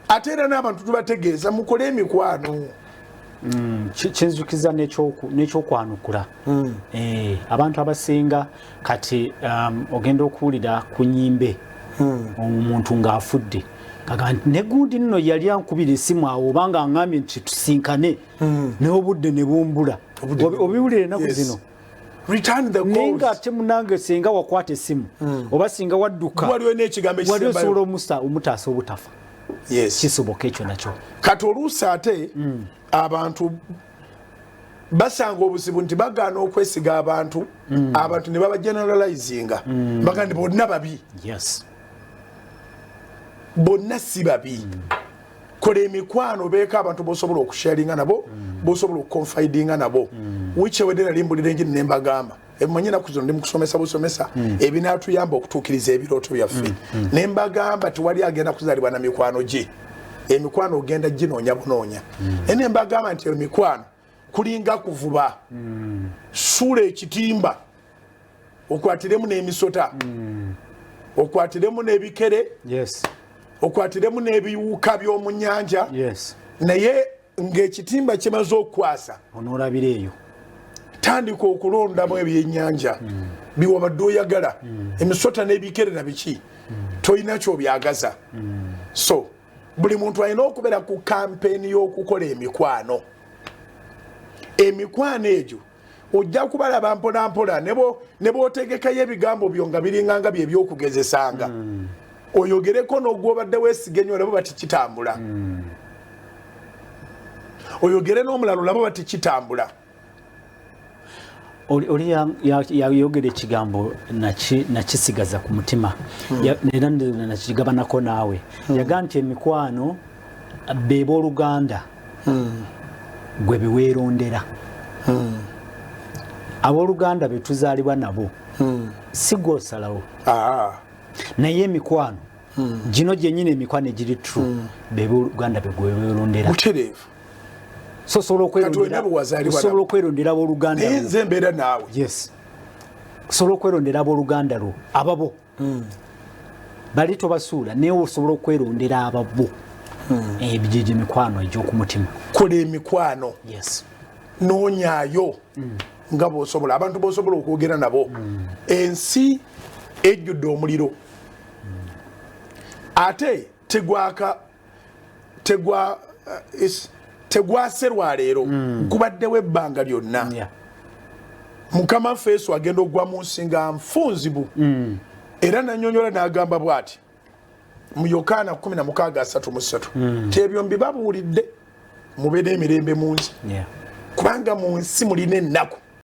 ate era n'abantu tubategeeza mukole emikwano. Kinzukiza n'ekyokwanukula. Abantu abasinga kati ogenda okuwulira ku nnyimbe omuntu ng'afudde ne gundi nno yali ankubira esimu awo obanga aŋŋambye nti tusinkane n'obudde ne bumbula obiwulire ennaku zino naye ng'ate munange singa wakwata essimu oba singa wadduka wali osobola omutaasa obutafa. Kisoboka ekyo nakyo kati oluusi ate abantu basanga obuzibu nti bagaana okwesiga abantu ne baba generalizinga baga nti bonna babi. Bonna si babi. Kola emikwano beeka abantu bosobola okusharinga nabo bosobola okukonfidinga nabo wikyewedera limbulira enjini nembagamba ebimanyi naku zino ndi mukusomesa busomesa ebinaatuyamba okutuukiriza ebirooto byaffe nembagamba tiwali agenda kuzaalibwa na mikwano gye. Emikwano ogenda ginoonya bunoonya ene mbagamba nti emikwano kulinga kuvuba suula ekitimba okwatiremu n'emisota okwatiremu n'ebikere okwatiremu n'ebiwuka by'omu nnyanja naye ng'ekitimba kimaze okukwasa onoolabira eyo tandika okulondamu ebyennyanja biwabadde oyagala emisota n'ebikere na biki tolina kyobyagaza. So buli muntu alina okubeera ku kampeeni y'okukola emikwano. Emikwano egyo ojja kubalaba mpola mpola ne b'otegekayo ebigambo byo nga biringanga bye byokugezesanga oyogereko n'ogwobadde weesiga ennyo labo bati kitambula oyogere n'omulala labo bati kitambula. Oli yayogera ekigambo nakisigaza ku mutima era nakigabanako naawe yaga nti emikwano beeba oluganda gwe biweerondera. Abooluganda be tuzaalibwa nabo si gw'osalawo naye emikwano gino gyennyini emikwano egiri true beeba oluganda be gwe biweerondera. So osobola okwerondera abooluganda naye nze mbeera naawe. Osobola okwerondera abooluganda lwo ababo bali tobasuula naye osobola okwerondera ababo. Ebijiji mikwano egy'okumutima. Kola emikwano noonyaayo nga bw'osobola abantu b'osobola okwogera nabo. Ensi ejjudde omuliro ate tegwase lwaleero gubaddewo ebbanga lyonna. Mukama waffe Yesu agenda ogwa mu nsi nga nfunzibu era nannyonnyola n'agamba bw'ati mu Yokaana 16:33 tebyo mbibabuulidde mubeere emirembe mu nsi kubanga mu nsi mulina ennaku